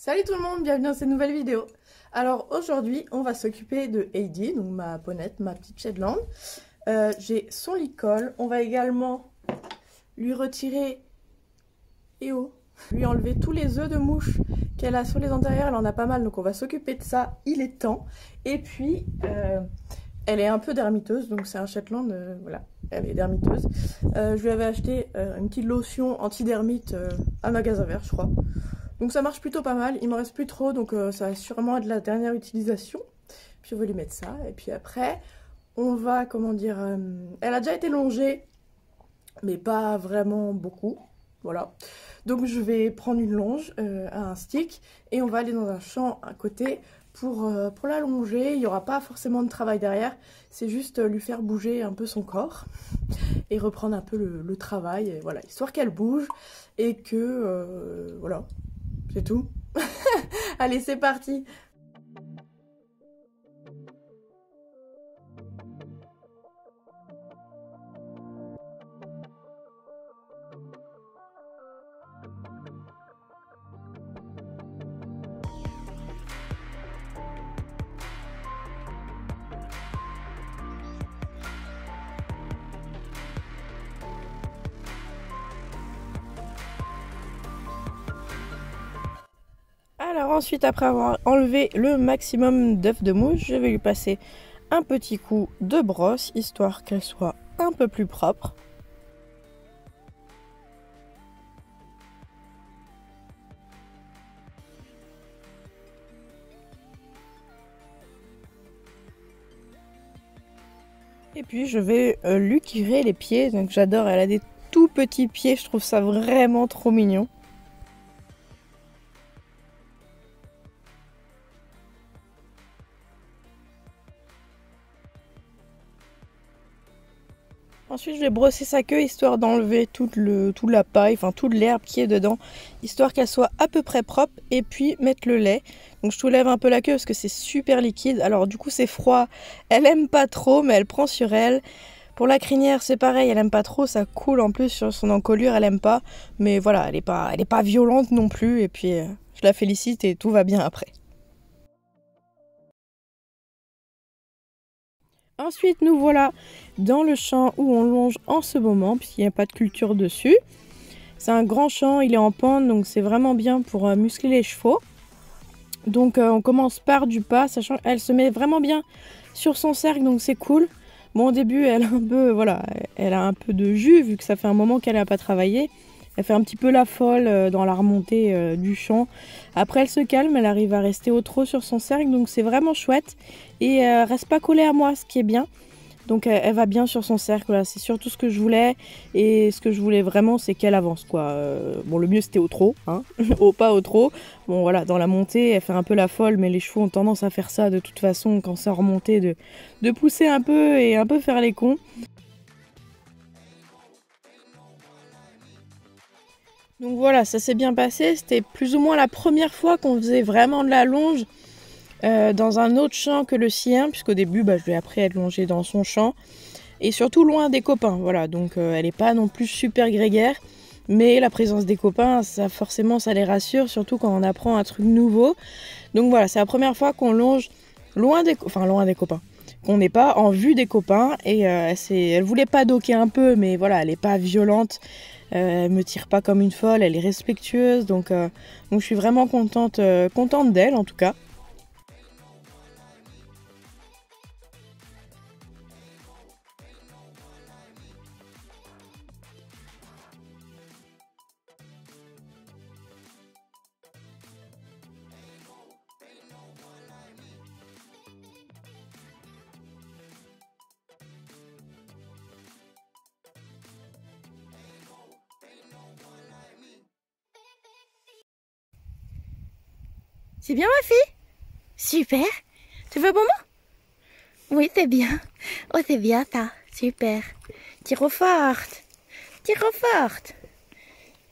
Salut tout le monde, bienvenue dans cette nouvelle vidéo. Alors aujourd'hui, on va s'occuper de Heidi, donc ma ponette, ma petite Shetland. J'ai son licol. On va également lui retirer lui enlever tous les œufs de mouche qu'elle a sur les antérieures. Elle en a pas mal, donc on va s'occuper de ça. Il est temps. Et puis, elle est un peu dermiteuse, donc c'est un Shetland, voilà, elle est dermiteuse. Je lui avais acheté une petite lotion anti-dermite à magasin vert, je crois. Donc ça marche plutôt pas mal, il m'en reste plus trop, donc ça va sûrement être la dernière utilisation. Puis on va lui mettre ça, et puis après, on va, comment dire, elle a déjà été longée, mais pas vraiment beaucoup, voilà. Donc je vais prendre une longe à un stick, et on va aller dans un champ à côté pour la longer. Il n'y aura pas forcément de travail derrière, c'est juste lui faire bouger un peu son corps, et reprendre un peu le travail, et voilà, histoire qu'elle bouge, et que, voilà. C'est tout. Allez, c'est parti. Alors ensuite, après avoir enlevé le maximum d'œufs de mouche, je vais lui passer un petit coup de brosse, histoire qu'elle soit un peu plus propre. Et puis je vais lui tirer les pieds, donc j'adore, elle a des tout petits pieds, je trouve ça vraiment trop mignon. Ensuite, je vais brosser sa queue histoire d'enlever toute la paille, enfin toute l'herbe qui est dedans, histoire qu'elle soit à peu près propre, et puis mettre le lait. Donc je soulève un peu la queue parce que c'est super liquide, alors du coup c'est froid, elle aime pas trop, mais elle prend sur elle. Pour la crinière, c'est pareil, elle aime pas trop, ça coule en plus sur son encolure, elle aime pas, mais voilà, elle est pas violente non plus, et puis je la félicite et tout va bien après. Ensuite, nous voilà dans le champ où on longe en ce moment, puisqu'il n'y a pas de culture dessus. C'est un grand champ, il est en pente, donc c'est vraiment bien pour muscler les chevaux. Donc on commence par du pas, sachant qu'elle se met vraiment bien sur son cercle, donc c'est cool. Bon, au début, elle a un peu, voilà, elle a un peu de jus, vu que ça fait un moment qu'elle n'a pas travaillé. Elle fait un petit peu la folle dans la remontée du champ. Après, elle se calme, elle arrive à rester au trot sur son cercle, donc c'est vraiment chouette. Et elle reste pas collée à moi, ce qui est bien. Donc elle va bien sur son cercle, voilà, c'est surtout ce que je voulais. Et ce que je voulais vraiment, c'est qu'elle avance, quoi. Bon, le mieux, c'était au trot, hein, au pas au trot. Bon, voilà, dans la montée, elle fait un peu la folle, mais les chevaux ont tendance à faire ça de toute façon, quand c'est en remontée, de pousser un peu et un peu faire les cons. Donc voilà, ça s'est bien passé. C'était plus ou moins la première fois qu'on faisait vraiment de la longe dans un autre champ que le sien, puisqu'au début, je lui ai appris à être longée dans son champ. Et surtout loin des copains, voilà. Donc elle n'est pas non plus super grégaire, mais la présence des copains, ça forcément, ça les rassure, surtout quand on apprend un truc nouveau. Donc voilà, c'est la première fois qu'on longe loin des copains. Qu'on n'est pas en vue des copains, et elle voulait pas docker un peu, mais voilà, elle n'est pas violente. Elle me tire pas comme une folle, elle est respectueuse, donc je suis vraiment contente d'elle en tout cas. C'est bien ma fille? Super. Tu veux bonbon? Oui, c'est bien. Oh, c'est bien ça. Super. Tire forte. Tire forte.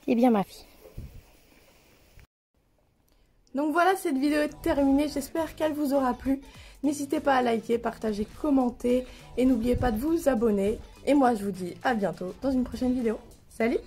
C'est bien ma fille. Donc voilà, cette vidéo est terminée. J'espère qu'elle vous aura plu. N'hésitez pas à liker, partager, commenter. Et n'oubliez pas de vous abonner. Et moi, je vous dis à bientôt dans une prochaine vidéo. Salut!